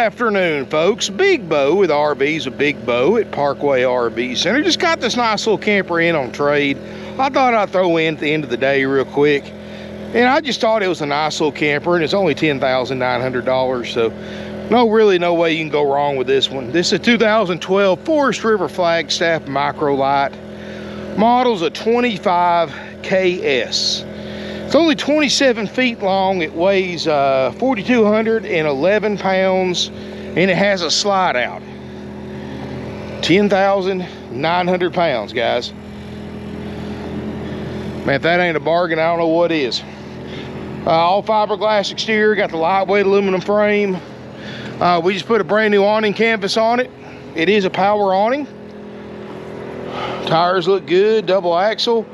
afternoon, folks. Big Bo with RVs with Big Bo at Parkway RV Center. Just got this nice little camper in on trade. I thought I'd throw in at the end of the day real quick. And I just thought it was a nice little camper, and it's only $10,900, so no way you can go wrong with this one. This is a 2012 Forest River Flagstaff Micro Lite. Model's a 25KS. It's only 27 feet long. It weighs 4,211 pounds, and it has a slide out. 10,900 pounds, guys. Man, if that ain't a bargain, I don't know what is. All fiberglass exterior, got the lightweight aluminum frame. We just put a brand new awning canvas on it. It is a power awning. Tires look good, double axle.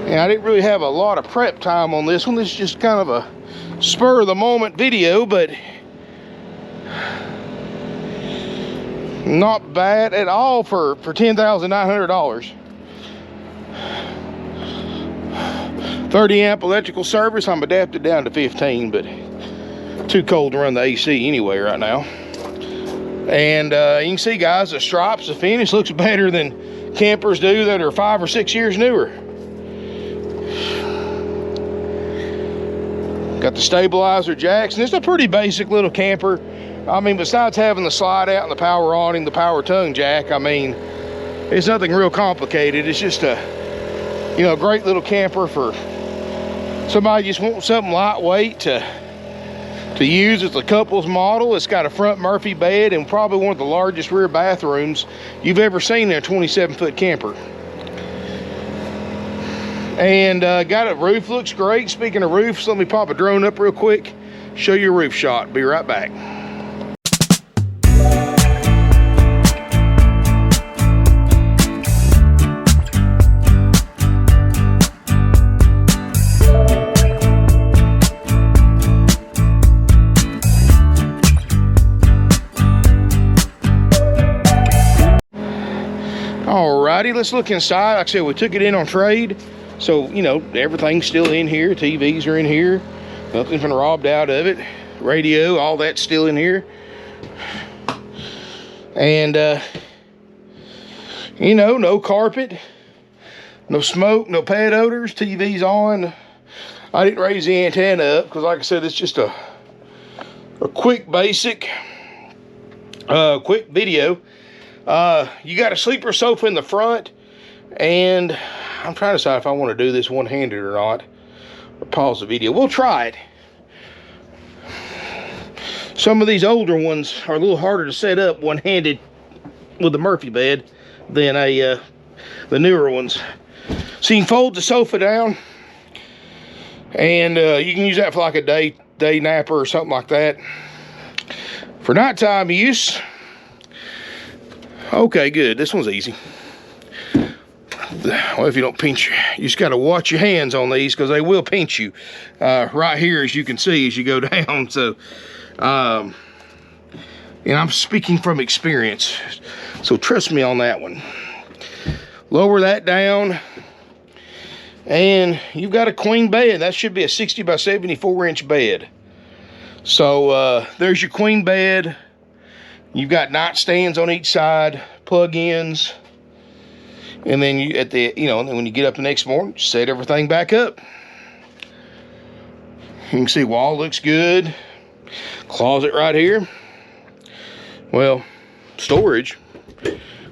And I didn't really have a lot of prep time on this one. This is just kind of a spur of the moment video, but not bad at all for $10,900. 30 amp electrical service. I'm adapted down to 15, but too cold to run the AC anyway right now. And you can see, guys, the stripes, the finish looks better than campers do that are 5 or 6 years newer. Got the stabilizer jacks, and it's a pretty basic little camper. I mean, besides having the slide out and the power awning, the power tongue jack, I mean, it's nothing real complicated. It's just a, you know, great little camper for somebody just wants something lightweight to use. It's a couples model. It's got a front Murphy bed and probably one of the largest rear bathrooms you've ever seen in a 27-foot camper. And got a roof, looks great. Speaking of roofs, let me pop a drone up real quick, show you a roof shot. Be right back. Alrighty, let's look inside. Like I said, we took it in on trade. So, you know, everything's still in here. TVs are in here. Nothing's been robbed out of it. Radio, all that's still in here. And, you know, no carpet, no smoke, no pet odors. TV's on. I didn't raise the antenna up because, like I said, it's just a quick, basic, quick video. You got a sleeper sofa in the front, and I'm trying to decide if I want to do this one-handed or not, or pause the video. We'll try it. Some of these older ones are a little harder to set up one-handed with the Murphy bed than the newer ones. So you can fold the sofa down, and you can use that for like a day napper or something like that. For nighttime use, okay, good. This one's easy. Well, if you don't pinch, you just got to watch your hands on these because they will pinch you right here, as you can see, as you go down. So, and I'm speaking from experience, so trust me on that one. Lower that down, and you've got a queen bed. That should be a 60 by 74 inch bed. So there's your queen bed. You've got nightstands on each side, plug-ins. And then you, at the, you know, and then when you get up the next morning, set everything back up. You can see wall looks good. Closet right here. Well, storage.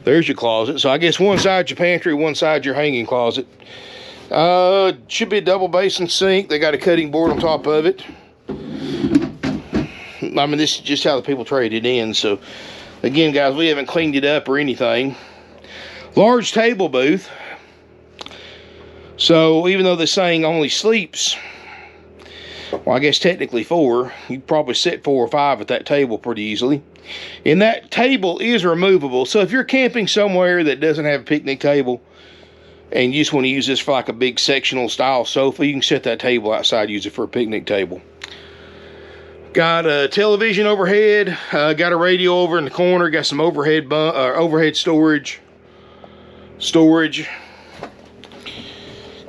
There's your closet. So I guess one side your pantry, one side your hanging closet. Should be a double basin sink. They got a cutting board on top of it. I mean, this is just how the people trade it in. So again, guys, we haven't cleaned it up or anything. Large table booth. So even though this thing only sleeps, well, I guess technically 4, you could probably sit 4 or 5 at that table pretty easily. And that table is removable. So if you're camping somewhere that doesn't have a picnic table and you just want to use this for like a big sectional style sofa, you can set that table outside, use it for a picnic table. Got a television overhead, got a radio over in the corner, got some overhead storage.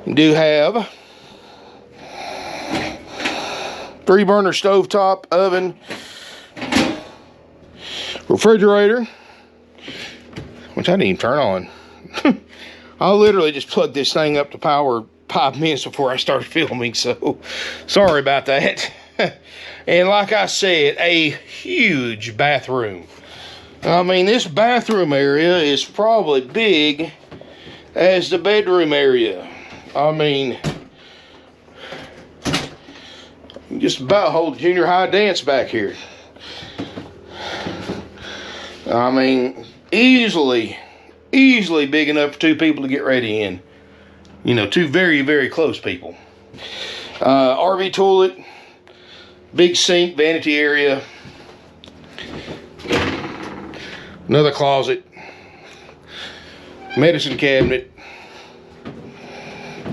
You do have 3-burner stovetop oven, refrigerator, which I didn't even turn on. I literally just plugged this thing up to power 5 minutes before I started filming, so sorry about that. And like I said, a huge bathroom. I mean, this bathroom area is probably big as the bedroom area. I mean, just about hold junior high dance back here. I mean, easily big enough for 2 people to get ready in. You know, 2 very, very close people. RV toilet, big sink, vanity area, another closet, medicine cabinet,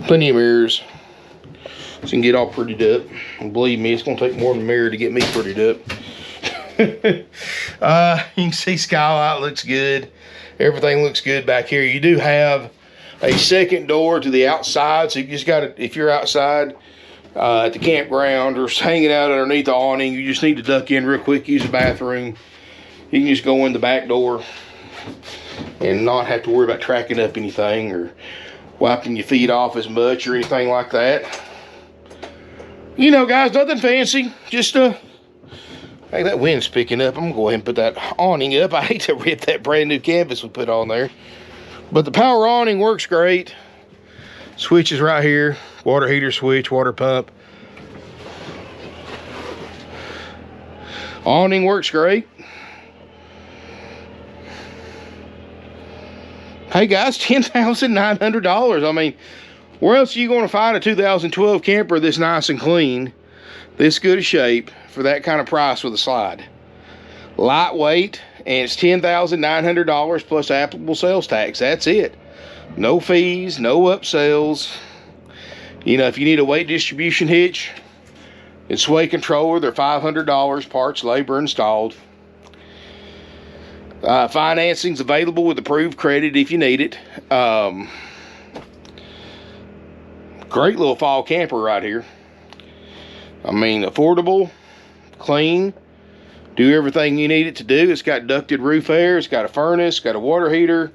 plenty of mirrors. So you can get all prettied up. And believe me, it's gonna take more than a mirror to get me prettied up. You can see skylight looks good. Everything looks good back here. You do have a second door to the outside, so you just gotta, if you're outside at the campground or hanging out underneath the awning, you just need to duck in real quick, use the bathroom. You can just go in the back door and not have to worry about tracking up anything or wiping your feet off as much or anything like that. You know, guys, nothing fancy. Just hey, that wind's picking up. I'm gonna go ahead and put that awning up. I hate to rip that brand new canvas we put on there, but the power awning works great. Switch is right here. Water heater switch, water pump. Awning works great. Hey guys, $10,900. I mean, where else are you going to find a 2012 camper this nice and clean, this good a shape, for that kind of price with a slide? Lightweight, and it's $10,900 plus applicable sales tax. That's it. No fees, no upsells. You know, if you need a weight distribution hitch and sway controller, they're $500, parts, labor installed. Financing's available with approved credit if you need it. Great little fall camper right here. I mean, affordable, clean, do everything you need it to do. It's got ducted roof air, it's got a furnace, got a water heater.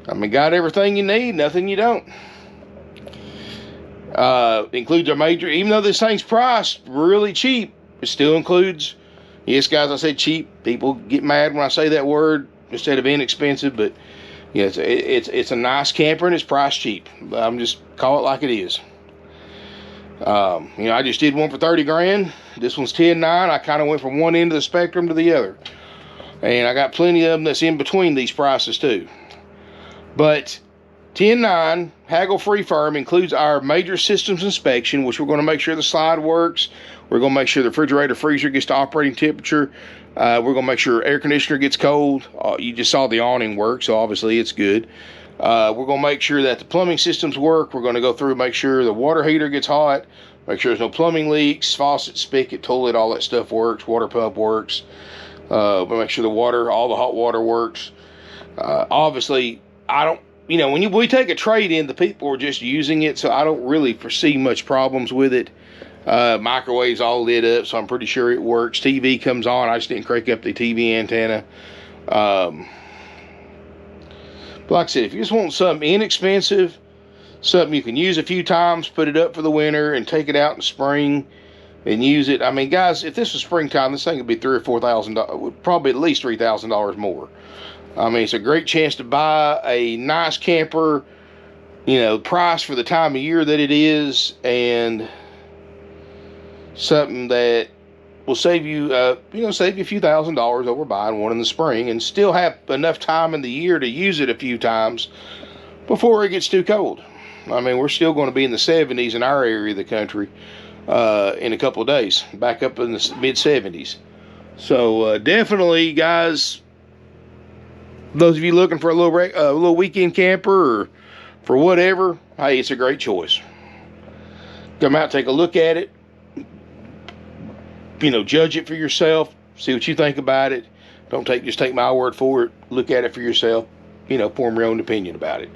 I mean, got everything you need, nothing you don't. Includes our major, even though this thing's priced really cheap, it still includes, yes guys, I said cheap. People get mad when I say that word instead of inexpensive, but yeah, it's a nice camper and it's priced cheap. I'm just call it like it is. You know, I just did one for 30 grand. This one's 10.9. I kind of went from one end of the spectrum to the other, and I got plenty of them that's in between these prices too. But 10.9 haggle-free firm includes our major systems inspection, which we're going to make sure the slide works. We're going to make sure the refrigerator freezer gets to operating temperature. We're going to make sure air conditioner gets cold. You just saw the awning work, so obviously it's good. We're going to make sure that the plumbing systems work. We're going to go through and make sure the water heater gets hot, make sure there's no plumbing leaks, faucet, spigot, toilet, all that stuff works, water pump works. We'll make sure the water, all the hot water works. Obviously, I don't, you know, when we take a trade in, the people are just using it, so I don't really foresee much problems with it. Microwave's all lit up, so I'm pretty sure it works. TV comes on. I just didn't crank up the TV antenna. But like I said, if you just want something inexpensive, something you can use a few times, put it up for the winter and take it out in the spring and use it. I mean, guys, if this was springtime, this thing would be $3,000 or $4,000, probably at least $3,000 more. I mean, it's a great chance to buy a nice camper, you know, price for the time of year that it is, and something that will save you, you know, save you a few $1,000s over buying one in the spring, and still have enough time in the year to use it a few times before it gets too cold. I mean, we're still going to be in the 70s in our area of the country in a couple of days, back up in the mid 70s. So definitely, guys, those of you looking for a little weekend camper or for whatever, hey, it's a great choice. Come out, take a look at it. You know, judge it for yourself. See what you think about it. Don't just take my word for it. Look at it for yourself. You know, form your own opinion about it.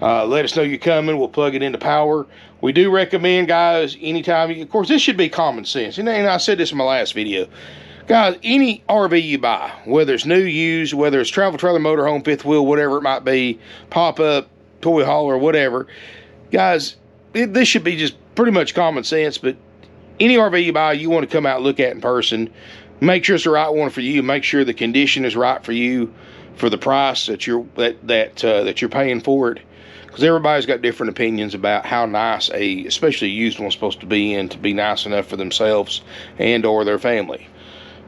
Let us know you're coming. We'll plug it into power. We do recommend, guys, anytime of course, this should be common sense. And I said this in my last video. Guys, any RV you buy, whether it's new, used, whether it's travel trailer, motorhome, fifth wheel, whatever it might be, pop-up, toy hauler, whatever, guys, this should be just pretty much common sense. But any RV you buy, you want to come out and look at in person. Make sure it's the right one for you. Make sure the condition is right for you, for the price that you're paying for it. Because everybody's got different opinions about how nice especially a used one's supposed to be nice enough for themselves and or their family.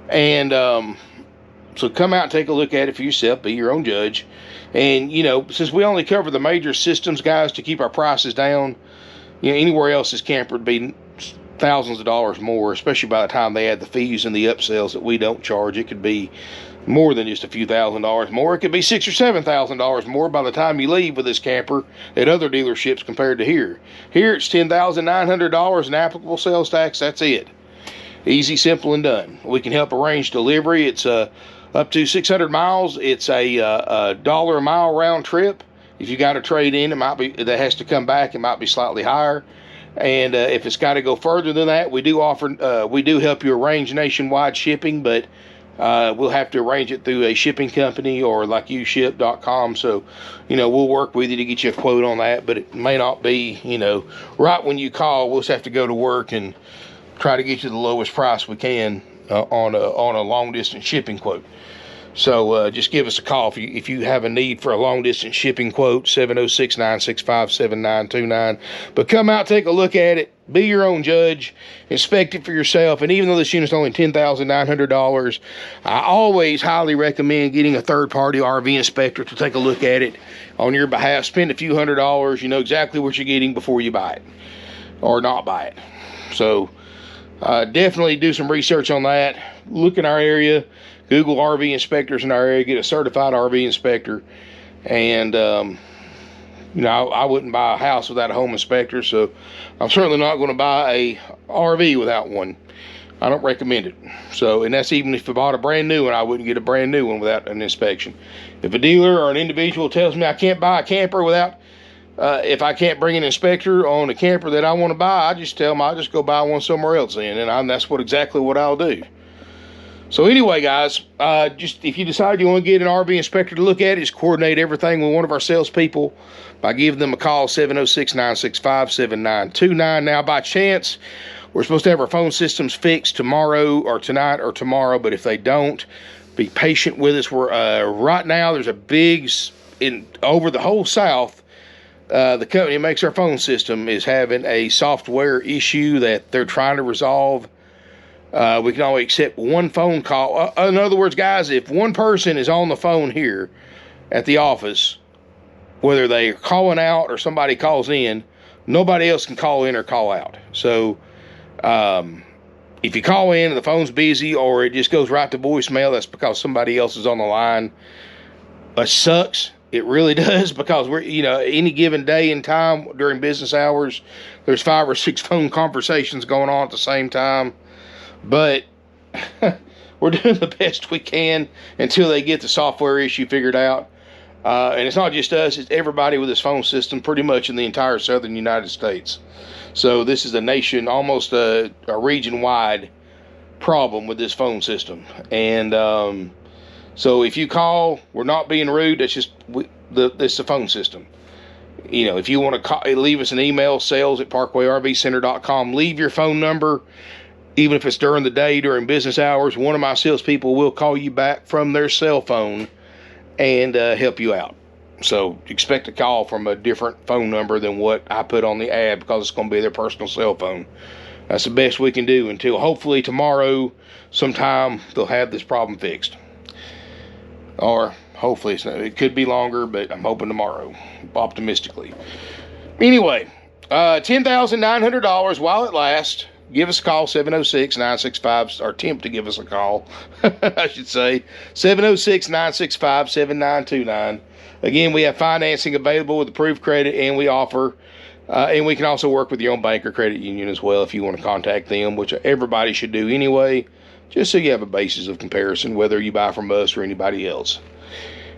And so come out and take a look at it for yourself. Be your own judge. And, since we only cover the major systems, guys, to keep our prices down, anywhere else this camper would be thousands of dollars more, especially by the time they add the fees and the upsells that we don't charge. It could be more than just a few $1,000s more. It could be $6,000 or $7,000 more by the time you leave with this camper at other dealerships compared to here. Here it's $10,900 in applicable sales tax. That's it. Easy, simple, and done. We can help arrange delivery. It's up to 600 miles. It's a $1 a mile round trip. If you got to trade in, that has to come back. It might be slightly higher. And if it's got to go further than that, we do help you arrange nationwide shipping, but we'll have to arrange it through a shipping company or like uship.com. So, we'll work with you to get you a quote on that, but it may not be, right when you call. We'll just have to go to work and try to get you the lowest price we can on a long distance shipping quote. So just give us a call if you have a need for a long distance shipping quote, 706-965-7929. But come out, take a look at it, be your own judge, inspect it for yourself. And even though this unit's only $10,900, I always highly recommend getting a third party RV inspector to take a look at it on your behalf. Spend a few $100s. You know exactly what you're getting before you buy it or not buy it. So definitely do some research on that. Look in our area. Google RV inspectors in our area. Get a certified RV inspector. And, I wouldn't buy a house without a home inspector. So I'm certainly not going to buy a RV without one. I don't recommend it. So, and that's even if I bought a brand new one, I wouldn't get a brand new one without an inspection. If a dealer or an individual tells me I can't buy a camper without, if I can't bring an inspector on a camper that I want to buy, I just tell them I'll just go buy one somewhere else in. And that's exactly what I'll do. So anyway, guys, just if you decide you want to get an RV inspector to look at it, just coordinate everything with one of our salespeople by giving them a call, 706-965-7929. Now, by chance, we're supposed to have our phone systems fixed tomorrow or tonight or tomorrow, but if they don't, be patient with us. We're right now, there's a big, over the whole South, the company that makes our phone system is having a software issue that they're trying to resolve. We can only accept one phone call. In other words, guys, if one person is on the phone here at the office, whether they're calling out or somebody calls in, nobody else can call in or call out. So if you call in and the phone's busy or it just goes right to voicemail, that's because somebody else is on the line. It sucks. It really does, because we're, any given day and time during business hours, there's 5 or 6 phone conversations going on at the same time. But we're doing the best we can until they get the software issue figured out. And it's not just us, it's everybody with this phone system pretty much in the entire southern United States. So this is a nation, almost a region-wide problem with this phone system. And so if you call, we're not being rude, it's just it's the phone system. If you want to leave us an email, sales@parkway-rv-center.com. Leave your phone number. Even if it's during the day, during business hours, one of my salespeople will call you back from their cell phone and help you out. So expect a call from a different phone number than what I put on the ad, because it's going to be their personal cell phone. That's the best we can do until hopefully tomorrow sometime they'll have this problem fixed. Or hopefully it could be longer, but I'm hoping tomorrow, optimistically. Anyway, $10,900 while it lasts. Give us a call, 706-965, or attempt to give us a call, I should say, 706-965-7929. Again, we have financing available with approved credit, and we offer, and we can also work with your own bank or credit union as well if you want to contact them, which everybody should do anyway, just so you have a basis of comparison, whether you buy from us or anybody else.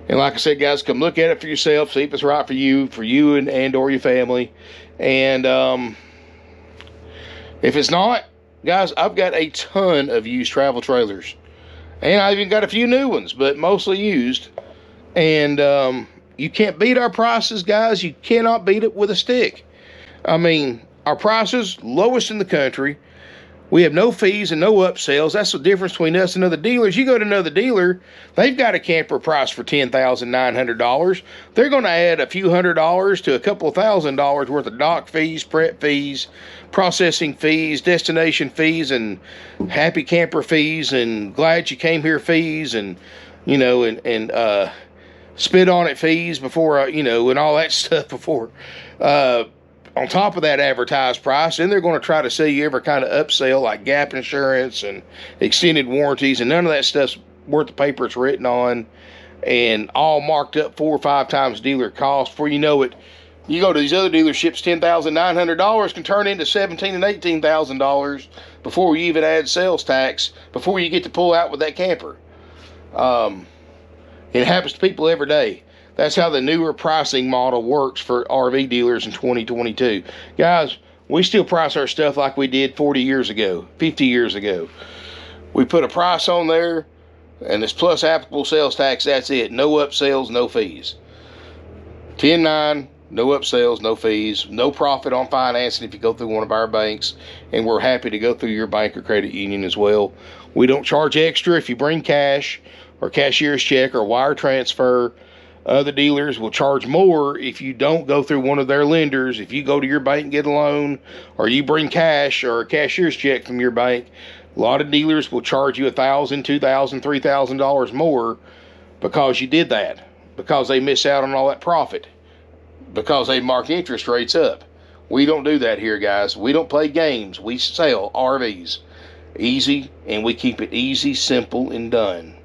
And like I said, guys, come look at it for yourself, see if it's right for you and or your family. And if it's not, guys, I've got a ton of used travel trailers. And I even got a few new ones, but mostly used. And you can't beat our prices, guys. You cannot beat it with a stick. I mean, our prices, lowest in the country. We have no fees and no upsells. That's the difference between us and other dealers. You go to another dealer, they've got a camper price for $10,900. They're going to add a few $100s to a couple of $1,000s worth of dock fees, prep fees, processing fees, destination fees, and happy camper fees, and glad you came here fees, and, you know, and spit on it fees before, you know, and all that stuff before, on top of that advertised price. And they're going to try to sell you every kind of upsell like gap insurance and extended warranties, and none of that stuff's worth the paper it's written on, and all marked up 4 or 5 times dealer cost. Before you know it, you go to these other dealerships, $10,900 can turn into $17,000 and $18,000 before you even add sales tax, before you get to pull out with that camper. It happens to people every day. That's how the newer pricing model works for RV dealers in 2022. Guys, we still price our stuff like we did 40 years ago, 50 years ago. We put a price on there, and it's plus applicable sales tax. That's it. No upsells, no fees. 10.9, no upsells, no fees, no profit on financing if you go through one of our banks, and we're happy to go through your bank or credit union as well. We don't charge extra if you bring cash or cashier's check or wire transfer. Other dealers will charge more if you don't go through one of their lenders. If you go to your bank and get a loan, or you bring cash or a cashier's check from your bank, a lot of dealers will charge you $1,000, $2,000, $3,000 more because you did that, because they miss out on all that profit, because they mark interest rates up. We don't do that here, guys. We don't play games. We sell RVs easy, and we keep it easy, simple, and done.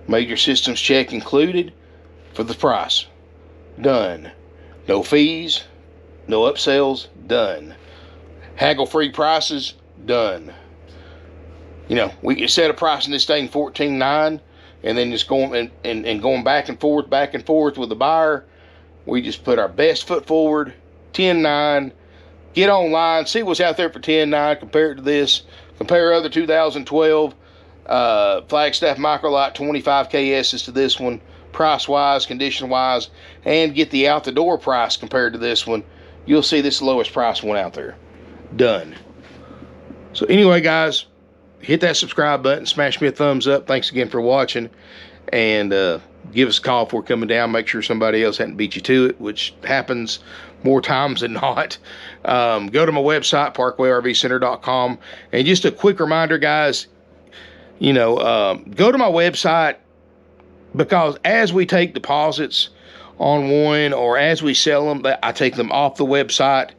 Major systems check included for the price. Done. No fees, no upsells. Done. Haggle-free prices. Done. You know, we can set a price in this thing $14,900, and then just going and going back and forth with the buyer. We just put our best foot forward. $10,900. Get online, see what's out there for $10,900. Compare it to this. Compare other 2012 Flagstaff Microlite 25KSs to this one, price-wise, condition-wise, and get the out-the-door price compared to this one. You'll see this is the lowest price one out there. Done. So anyway, guys, hit that subscribe button, smash me a thumbs up. Thanks again for watching, and give us a call before coming down. Make sure somebody else hadn't beat you to it, which happens more times than not. Go to my website, parkwayrvcenter.com. And just a quick reminder, guys, you know, go to my website, because as we take deposits on one, or as we sell them, I take them off the website.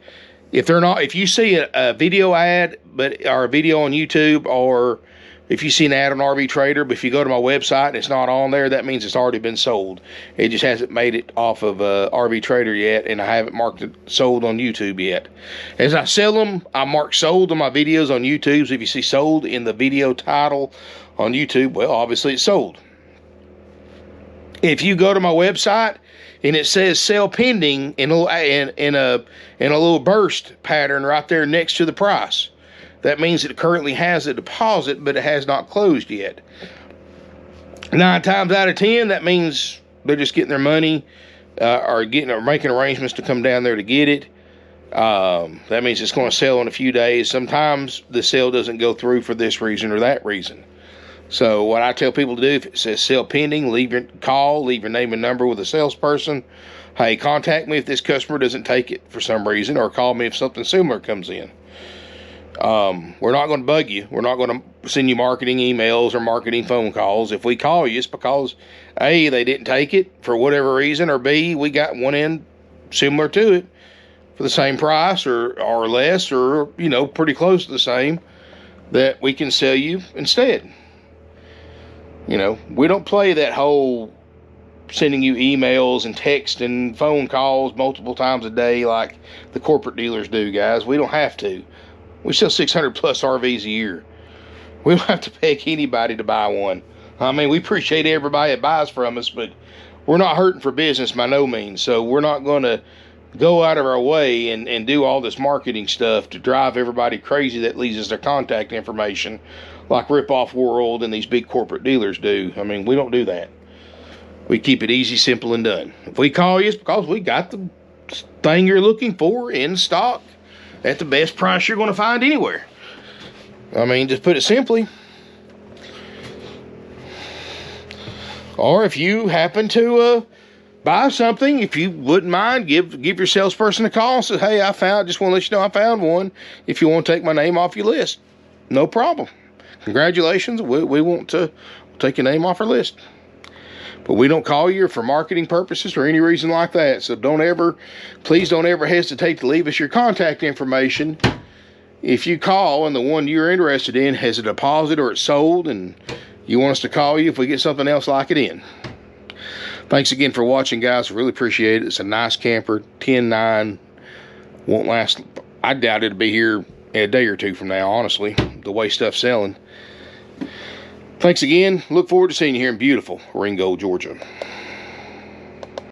If you see a video ad, or a video on YouTube, or if you see an ad on RV Trader, but if you go to my website and it's not on there, that means it's already been sold. It just hasn't made it off of RV Trader yet, and I haven't marked it sold on YouTube yet. As I sell them, I mark sold on my videos on YouTube. So if you see sold in the video title on YouTube, well, obviously it's sold. If you go to my website and it says sell pending in a little burst pattern right there next to the price, that means it currently has a deposit, but it has not closed yet. 9 times out of 10, that means they're just getting their money, or making arrangements to come down there to get it. That means it's going to sell in a few days. Sometimes the sale doesn't go through for this reason or that reason. So what I tell people to do, if it says sell pending, leave your name and number with a salesperson. Hey, contact me if this customer doesn't take it for some reason, or call me if something similar comes in. We're not going to bug you. We're not going to send you marketing emails or marketing phone calls. If we call you, it's because A, they didn't take it for whatever reason, or B, we got one in similar to it for the same price or less, or, you know, pretty close to the same, that we can sell you instead. You know, we don't play that whole sending you emails and text and phone calls multiple times a day like the corporate dealers do, guys. We don't have to. We sell 600 plus RVs a year. We don't have to peg anybody to buy one. I mean, we appreciate everybody that buys from us, but we're not hurting for business by no means. So we're not going to go out of our way and do all this marketing stuff to drive everybody crazy that leaves us their contact information like Rip Off World and these big corporate dealers do. I mean, we don't do that. We keep it easy, simple, and done. If we call you, it's because we got the thing you're looking for in stock at the best price you're going to find anywhere. I mean, just put it simply. Or if you happen to buy something, if you wouldn't mind, give your salesperson a call and say, hey, just want to let you know I found one. If you want to take my name off your list, no problem. Congratulations, we want to take your name off our list. But we don't call you for marketing purposes or any reason like that. So please don't ever hesitate to leave us your contact information. If you call and the one you're interested in has a deposit or it's sold and you want us to call you if we get something else like it in. Thanks again for watching, guys. I really appreciate it. It's a nice camper, 10.9. Won't last. I doubt it'll be here in a day or two from now, honestly, the way stuff's selling. Thanks again. Look forward to seeing you here in beautiful Ringgold, Georgia.